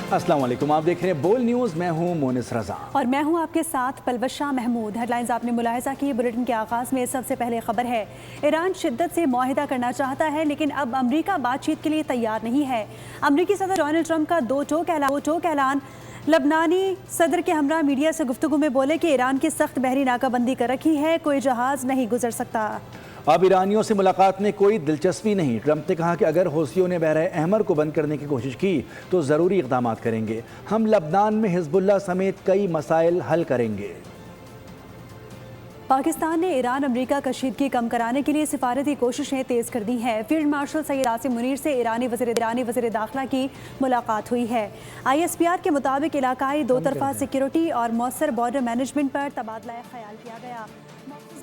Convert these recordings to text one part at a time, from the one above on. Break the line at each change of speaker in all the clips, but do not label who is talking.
अस्सलाम वालेकुम, आप देख रहे हैं बोल न्यूज़। मैं हूं मोनिस रजा
और मैं हूं आपके साथ पलवशा महमूद। हेडलाइंस आपने मुलाहिजा की। बुलेटिन के आगाज़ में सबसे पहले खबर है, ईरान शिद्दत से मुआहिदा करना चाहता है लेकिन अब अमरीका बातचीत के लिए तैयार नहीं है। अमरीकी सदर डोनाल्ड ट्रंप का दो टोक ऐलान। लबनानी सदर के हमरा मीडिया से गुफ्तगू में बोले कि ईरान की सख्त बहरी नाकाबंदी कर रखी है, कोई जहाज़ नहीं गुजर सकता।
अब ईरानियों से मुलाकात में कोई दिलचस्पी नहीं। ट्रंप ने कहा कि अगर हौसियों ने बहर अहमर को बंद करने की कोशिश की तो ज़रूरी इक़दामात करेंगे। हम लबनान में हिज़्बुल्लाह समेत कई मसाइल हल करेंगे।
पाकिस्तान ने ईरान अमरीका कशीदगी कम कराने के लिए सिफारती कोशिशें तेज़ कर दी हैं। फील्ड मार्शल सैयद आसिम मुनीर से ईरानी वज़ीर दाखिला की मुलाकात हुई है। ISPR के मुताबिक इलाकाई दो तरफा सिक्योरिटी और मौसर बॉर्डर मैनेजमेंट पर तबादला ख्याल किया गया।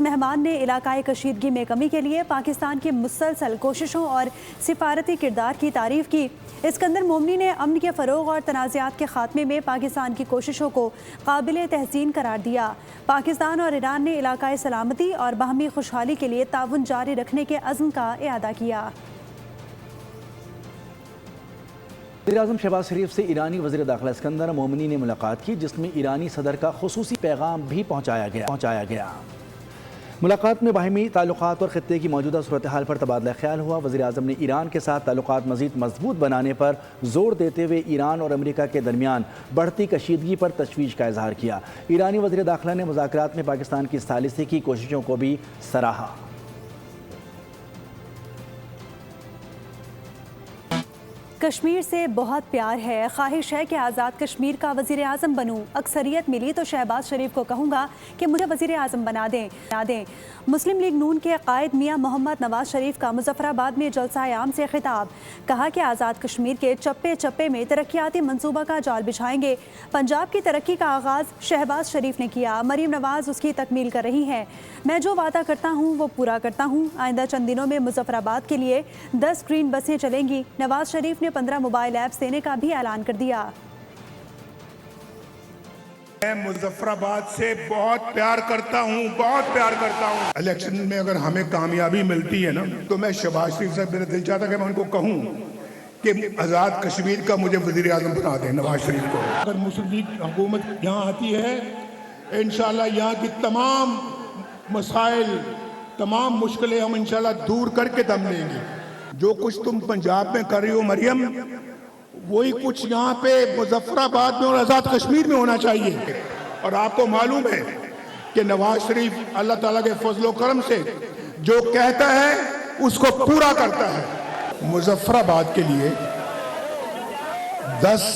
मेहमान ने इलाकाई कशीदगी में कमी के लिए पाकिस्तान की मुसलसल कोशिशों और सिफारती किरदार की तारीफ़ की। इस्कंदर मोमनी ने अमन के फ़रोग़ और तनाज़ात के ख़ात्मे में पाकिस्तान की कोशिशों को काबिल तहसीन करार दिया। पाकिस्तान और ईरान ने इलाकाई सलामती और बाहमी खुशहाली के लिए ताउन जारी रखने के अज़्म का इआदा किया।
वज़ीर-ए-आज़म शहबाज शरीफ से ईरानी वज़ीर दाखिला इस्कंदर मोमनी ने मुलाकात की, जिसमें ईरानी सदर का खुसूसी पैगाम भी पहुँचाया गया। मुलाकात में बाहमी ताल्लुकात और ख़ित्ते की मौजूदा सूरत हाल पर तबादला ख्याल हुआ। वज़ीर-ए-आज़म ने ईरान के साथ ताल्लुकात मज़ीद मजबूत बनाने पर ज़ोर देते हुए ईरान और अमेरिका के दरमियान बढ़ती कशीदगी पर तशवीश का इजहार किया। ईरानी वज़ीर दाखिला ने मुज़ाकरात में पाकिस्तान की सालिसी की कोशिशों को भी सराहा।
कश्मीर से बहुत प्यार है, ख्वाहिश है कि आज़ाद कश्मीर का वज़ीर आज़म बनूँ। अक्सरियत मिली तो शहबाज शरीफ को कहूँगा कि मुझे वज़ीर आज़म बना दें। मुस्लिम लीग नून के कायद मियाँ मोहम्मद नवाज शरीफ का मुजफ्फराबाद में जलसा आम से खिताब। कहा कि आज़ाद कश्मीर के चप्पे चप्पे में तरक्याती मनसूबा का जाल बिछाएंगे। पंजाब की तरक्की का आगाज़ शहबाज शरीफ ने किया, मरीम नवाज उसकी तकमील कर रही हैं। मैं जो वादा करता हूँ वो पूरा करता हूँ। आइंदा चंद दिनों में मुजफ्फराबाद के लिए 10 ग्रीन बसें चलेंगी। नवाज शरीफ ने 15 मोबाइल ऐप्स देने का भी ऐलान कर दिया।
मैं मुजफ्फराबाद से बहुत प्यार करता हूँ। इलेक्शन में अगर हमें कामयाबी मिलती है ना, तो मैं शहबाज शरीफ से मेरा दिल चाहता कि मैं उनको कहूँ कि आज़ाद कश्मीर का मुझे वज़ीर आज़म बना दें, नवाज शरीफ को। अगर मुस्लिम लीग हुकूमत यहाँ आती है, इंशाल्लाह यहाँ की तमाम मसाइल, तमाम मुश्किलें हम इंशाल्लाह दूर करके दम लेंगे। जो कुछ तुम पंजाब में कर रही हो मरियम, वही कुछ यहाँ पे मुजफ्फराबाद में और आज़ाद कश्मीर में होना चाहिए। और आपको मालूम है कि नवाज शरीफ अल्लाह ताला के फजलो करम से जो कहता है उसको पूरा करता है। मुजफ्फराबाद के लिए 10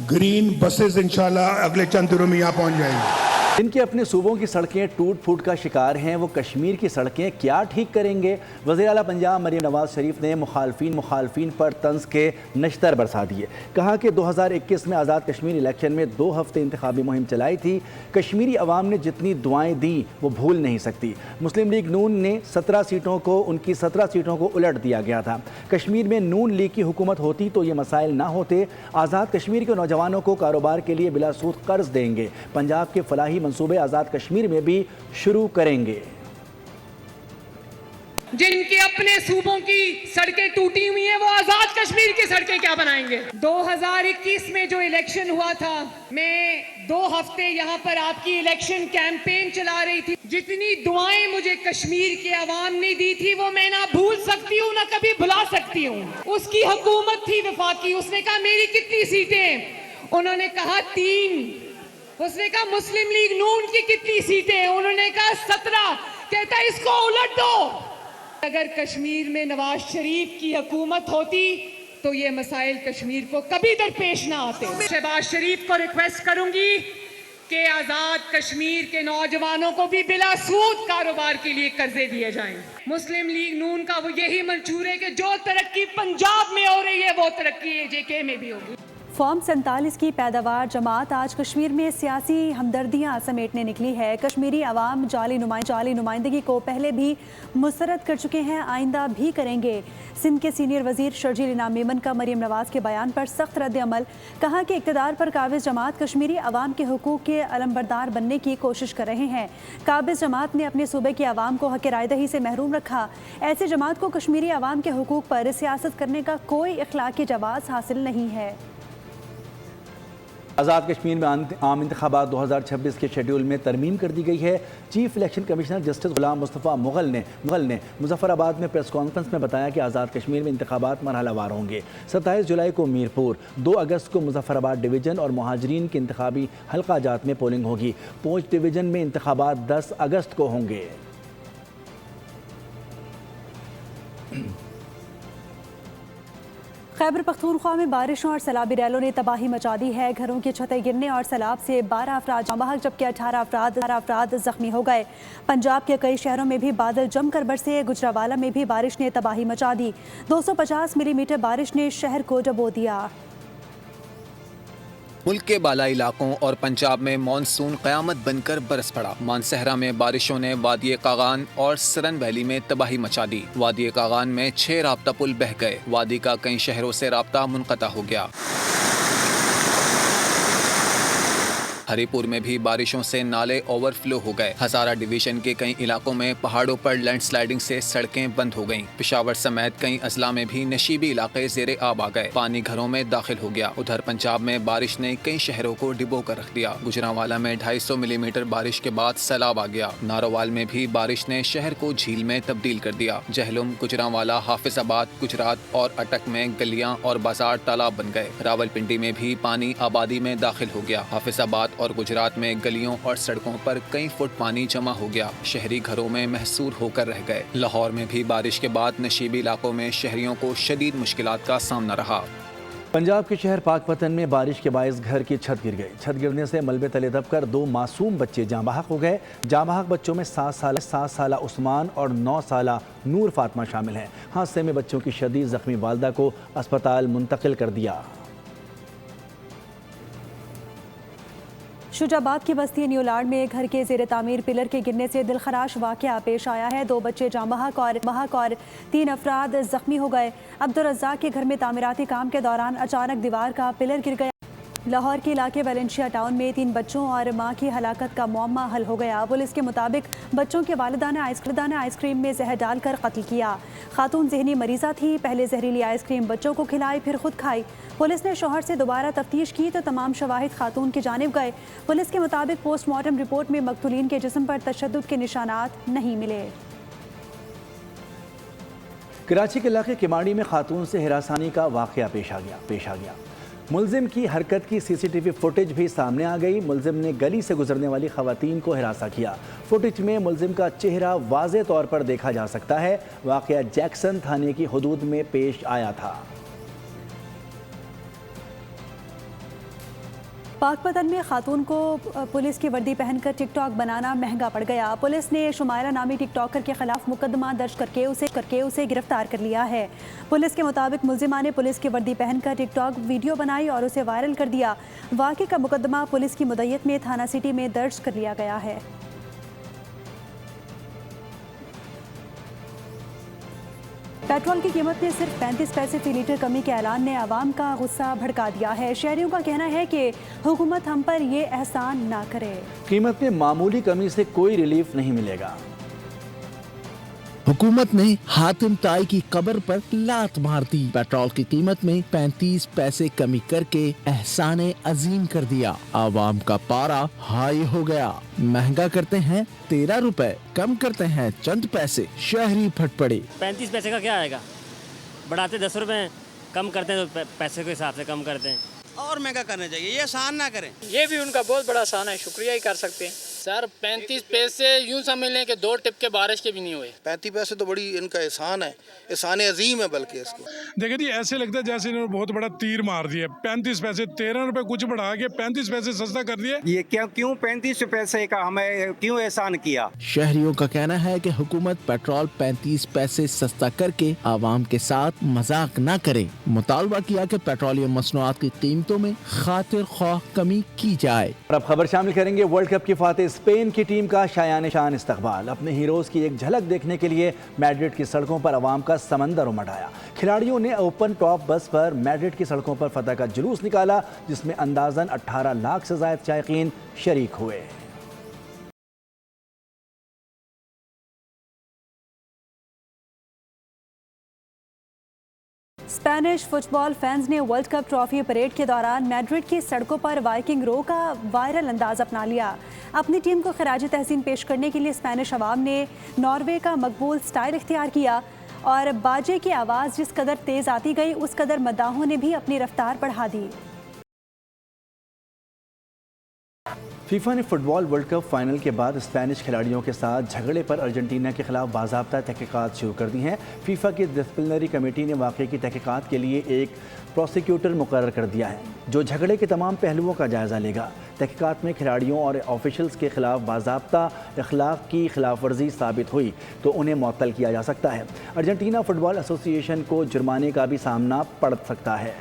ग्रीन बसेस इंशाल्लाह अगले चंद दिनों में यहाँ पहुँच जाएंगी।
जिनके अपने सूबों की सड़कें टूट फूट का शिकार हैं, वो कश्मीर की सड़कें क्या ठीक करेंगे? वज़ीर आला पंजाब मरीम नवाज शरीफ ने मुखालफीन पर तंज के नश्तर बरसा दिए। कहा कि 2021 में आज़ाद कश्मीर इलेक्शन में 2 हफ्ते इंतखाबी मुहिम चलाई थी। कश्मीरी अवाम ने जितनी दुआएं दी वो भूल नहीं सकती। मुस्लिम लीग नून ने 17 सीटों को उनकी 17 सीटों को उलट दिया गया था। कश्मीर में नून लीग की हुकूमत होती तो ये मसाइल ना होते। आज़ाद कश्मीर के नौजवानों को कारोबार के लिए बिला सूद कर्ज देंगे। पंजाब के फलाही मंसूबे आज़ाद कश्मीर में भी शुरू करेंगे।
जिनके अपने सूबों की सड़कें टूटी हुई हैं, वो आज़ाद कश्मीर की सड़कें क्या बनाएंगे? 2021 में जो इलेक्शन हुआ था, मैं 2 हफ्ते यहाँ पर आपकी इलेक्शन कैंपेन चला रही थी। जितनी दुआएं मुझे कश्मीर के अवाम ने दी थी वो मैं ना भूल सकती हूँ, ना कभी भुला सकती हूँ। उसकी हुकूमत थी वफाकी, उसने कहा मेरी कितनी सीटें? उन्होंने कहा 3। उसने कहा मुस्लिम लीग नून की कितनी सीटें? उन्होंने कहा 17। कहता इसको उलट दो। अगर कश्मीर में नवाज शरीफ की हुकूमत होती तो ये मसाइल कश्मीर को कभी दरपेश ना आते। शहबाज शरीफ को रिक्वेस्ट करूंगी कि आज़ाद कश्मीर के नौजवानों को भी बिला सूद कारोबार के लिए कर्जे दिए जाएं। मुस्लिम लीग नून का वो यही मंशूर है कि जो तरक्की पंजाब में हो रही है वो तरक्की AJK में भी होगी।
फॉर्म 47 की पैदावार जमात आज कश्मीर में सियासी हमदर्दियाँ समेटने निकली है। कश्मीरी अवाम जाली नुमाइंदगी को पहले भी मुस्तरद कर चुके हैं, आइंदा भी करेंगे। सिंध के सीनियर वजीर शर्जील इनाम मेमन का मरीम नवाज के बयान पर सख्त रद्द अमल। कहा कि इक़्तिदार पर काबिज जमात कश्मीरी अवाम के हुकूक के अलमबरदार बनने की कोशिश कर रहे हैं। काबिज जमात ने अपने सूबे के अवाम को हक़ राय दही से महरूम रखा। ऐसे जमात को कश्मीरी अवाम के हुकूक पर सियासत करने का कोई इखलाकी जवाज़ हासिल नहीं है।
آزاد کشمیر میں عام انتخابات 2026 کے شیڈول میں ترمیم کر دی گئی ہے۔ Chief election commissioner justice Ghulam Mustafa Mughal نے مظفر آباد میں پریس کانفرنس میں بتایا کہ آزاد کشمیر میں انتخابات مرحلہ وار ہوں گے۔ 27 جولائی کو میرپور، 2 اگست کو مظفر آباد ڈویژن اور مہاجرین کے انتخابی حلقہ جات میں پولنگ ہوگی۔ پونچھ ڈویژن میں انتخابات 10 اگست کو ہوں گے۔
خیبر پختونخوا میں بارشوں اور سیلابی ریلوں نے تباہی مچا دی ہے۔ گھروں کی چھتیں گرنے اور سیلاب سے 12 افراد جاں بحق جبکہ 18 افراد زخمی ہو گئے۔ پنجاب کے کئی شہروں میں بھی بادل جم کر برسے۔ گجرانوالہ میں بھی بارش نے تباہی مچا دی۔ 250 ملی میٹر بارش نے شہر کو ڈبو دیا۔
ملک کے بالائی علاقوں اور پنجاب میں مانسون قیامت بن کر برس پڑا۔ مانسہرہ میں بارشوں نے وادی قاغان اور سرن ویلی میں تباہی مچا دی۔ وادی قاغان میں 6 رابطہ پل بہہ گئے۔ وادی کا کئی شہروں سے رابطہ منقطع ہو گیا۔ ہری پور میں بھی بارشوں سے نالے اوور فلو ہو گئے۔ ہزارہ ڈویژن کے کئی علاقوں میں پہاڑوں پر لینڈ سلائیڈنگ سے سڑکیں بند ہو گئیں۔ پشاور سمیت کئی اضلاع میں بھی نشیبی علاقے زیر آب آ گئے۔ پانی گھروں میں داخل ہو گیا۔ ادھر پنجاب میں بارش نے کئی شہروں کو ڈبو کر رکھ دیا۔ گجرانوالہ میں 250 ملی میٹر بارش کے بعد سیلاب آ گیا۔ نارووال میں بھی بارش نے شہر کو جھیل میں تبدیل کر دیا۔ جہلم، گجرانوالہ، حافظ آباد، گجرات اور اٹک میں گلیاں اور بازار تالاب بن گئے۔ راولپنڈی میں بھی پانی آبادی میں داخل ہو گیا۔ حافظ آباد اور گجرات میں گلیوں اور سڑکوں پر کئی فٹ پانی جمع ہو گیا۔ شہری گھروں میں محصور ہو کر رہ گئے۔ لاہور میں بھی بارش کے بعد نشیبی علاقوں میں شہریوں کو شدید مشکلات کا سامنا رہا۔
پنجاب کے شہر پاک پتن میں بارش کے باعث گھر کی چھت گر گئی۔ چھت گرنے سے ملبے تلے دب کر 2 معصوم بچے جاں بحق ہو گئے۔ جاں بحق بچوں میں 7 سالہ عثمان اور 9 سالہ نور فاطمہ شامل ہیں۔ حادثے میں بچوں کی شدید زخمی والدہ کو اسپتال منتقل کر دیا۔
شجاع آباد کی بستی نیولاڈ میں گھر کے زیر تعمیر پلر کے گرنے سے دلخراش واقعہ پیش آیا ہے۔ 2 بچے جاں بحق اور 3 افراد زخمی ہو گئے۔ عبدالرزاق کے گھر میں تعمیراتی کام کے دوران اچانک دیوار کا پلر گر گیا۔ لاہور کے علاقے ویلنشیا ٹاؤن میں 3 بچوں اور ماں کی ہلاکت کا معمہ حل ہو گیا۔ پولیس کے مطابق بچوں کے والدہ نے آئس کریم میں زہر ڈال کر قتل کیا۔ خاتون ذہنی مریضہ تھی، پہلے زہریلی آئس کریم بچوں کو کھلائی پھر خود کھائی۔ پولیس نے شوہر سے دوبارہ تفتیش کی تو تمام شواہد خاتون کی جانب گئے۔ پولیس کے مطابق پوسٹ مارٹم رپورٹ میں مقتولین کے جسم پر تشدد کے نشانات نہیں ملے۔
کراچی کے علاقے کماڑی میں خاتون سے ہراسانی کا واقعہ پیش آ گیا۔ ملزم کی حرکت کی CCTV فوٹیج بھی سامنے آ گئی۔ ملزم نے گلی سے گزرنے والی خواتین کو ہراساں کیا۔ فوٹیج میں ملزم کا چہرہ واضح طور پر دیکھا جا سکتا ہے۔ واقعہ جیکسن تھانے کی حدود میں پیش آیا تھا۔
پاک پتن میں خاتون کو پولیس کی وردی پہن کر ٹک ٹاک بنانا مہنگا پڑ گیا۔ پولیس نے شمائرہ نامی ٹک ٹاکر کے خلاف مقدمہ درج کر کے اسے گرفتار کر لیا ہے۔ پولیس کے مطابق ملزمہ نے پولیس کی وردی پہن کر ٹک ٹاک ویڈیو بنائی اور اسے وائرل کر دیا۔ واقعے کا مقدمہ پولیس کی مدیت میں تھانہ سٹی میں درج کر لیا گیا ہے۔ پیٹرول کی قیمت میں صرف 35 پیسے فی لیٹر کمی کے اعلان نے عوام کا غصہ بھڑکا دیا ہے۔ شہریوں کا کہنا ہے کہ حکومت ہم پر یہ احسان نہ کرے۔
قیمت میں معمولی کمی سے کوئی ریلیف نہیں ملے گا۔
حکومت نے حاتم طائی کی قبر پر لات مار دی۔ پیٹرول کی قیمت میں 35 پیسے کمی کر کے احسان عظیم کر دیا۔ عوام کا پارا ہائی ہو گیا۔ مہنگا کرتے ہیں 13 روپے، کم کرتے ہیں چند پیسے، شہری پھٹ پڑے۔
35 پیسے کا کیا آئے گا؟ بڑھاتے 10 روپے ہیں، کم کرتے ہیں تو پیسے کے حساب سے کم کرتے ہیں۔
اور مہنگا کرنا چاہیے، یہ آسان نہ کریں۔
یہ بھی ان کا بہت بڑا احسان ہے، شکریہ ہی کر سکتے ہیں۔ سر 35 پیسے یوں سمجھ کہ 2 ٹپ کے بارش کے بھی نہیں ہوئے۔
35 پیسے تو بڑی ان کا احسان ہے، احسان عظیم ہے بلکہ اس کو۔
دیکھیں جی ایسے لگتا ہے جیسے انہوں نے بہت بڑا تیر مار دیا۔ 35 پیسے 13 روپے کچھ بڑھا کے 35 پیسے سستا کر دیا۔
یہ کیوں 35 پیسے کا ہمیں کیوں احسان کیا؟
شہریوں کا کہنا ہے کہ حکومت پیٹرول 35 پیسے سستا کر کے عوام کے ساتھ مذاق نہ کرے۔ مطالبہ کیا کہ پیٹرولیم مصنوعات کی قیمتوں میں خاطر خواہ کمی کی جائے۔
اور اب خبر شامل کریں گے ورلڈ کپ کی فاتح اسپین کی ٹیم کا شایان شان استقبال۔ اپنے ہیروز کی ایک جھلک دیکھنے کے لیے میڈرڈ کی سڑکوں پر عوام کا سمندر امڈ آیا۔ کھلاڑیوں نے اوپن ٹاپ بس پر میڈرڈ کی سڑکوں پر فتح کا جلوس نکالا، جس میں اندازاً 18 لاکھ سے زائد شائقین شریک ہوئے۔
اسپین स्पेनिश फुटबॉल फैंस ने वर्ल्ड कप ट्रॉफी परेड के दौरान मैड्रिड की सड़कों पर वाइकिंग रो का वायरल अंदाज अपना लिया। अपनी टीम को खराज तहसीन पेश करने के लिए स्पेनिश अवाम ने नॉर्वे का मकबूल स्टाइल इख्तियार किया और बाजे की आवाज़ जिस कदर तेज़ आती गई उस कदर मद्दाहों ने भी अपनी रफ्तार बढ़ा दी।
फीफा ने फुटबॉल वर्ल्ड कप फाइनल के बाद स्पेनिश खिलाड़ियों के साथ झगड़े पर अर्जेंटीना के खिलाफ बाज़ाब्ता तहकीकात शुरू कर दी हैं। फीफा की डिसिप्लिनरी कमेटी ने वाक़े की तहकीकात के लिए एक प्रोसिक्यूटर मुकर्रर कर दिया है जो झगड़े के तमाम पहलुओं का जायज़ा लेगा। तहकीकात में खिलाड़ियों और ऑफिशल्स के खिलाफ बाज़ाब्ता अखलाक की खिलाफ वर्जी साबित हुई तो उन्हें मुअत्तल किया जा सकता है। अर्जेंटीना फुटबॉल एसोसिएशन को जुर्माने का भी सामना पड़ सकता है।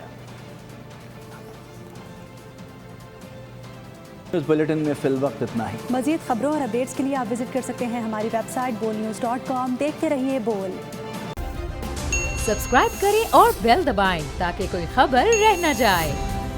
इस बुलेटिन में फिल वक्त इतना ही।
मज़ीद खबरों और अपडेट्स के लिए आप विजिट कर सकते हैं हमारी वेबसाइट bolnews.com। देखते रहिए बोल।
सब्सक्राइब करें और बेल दबाएं ताकि कोई खबर रह न जाए।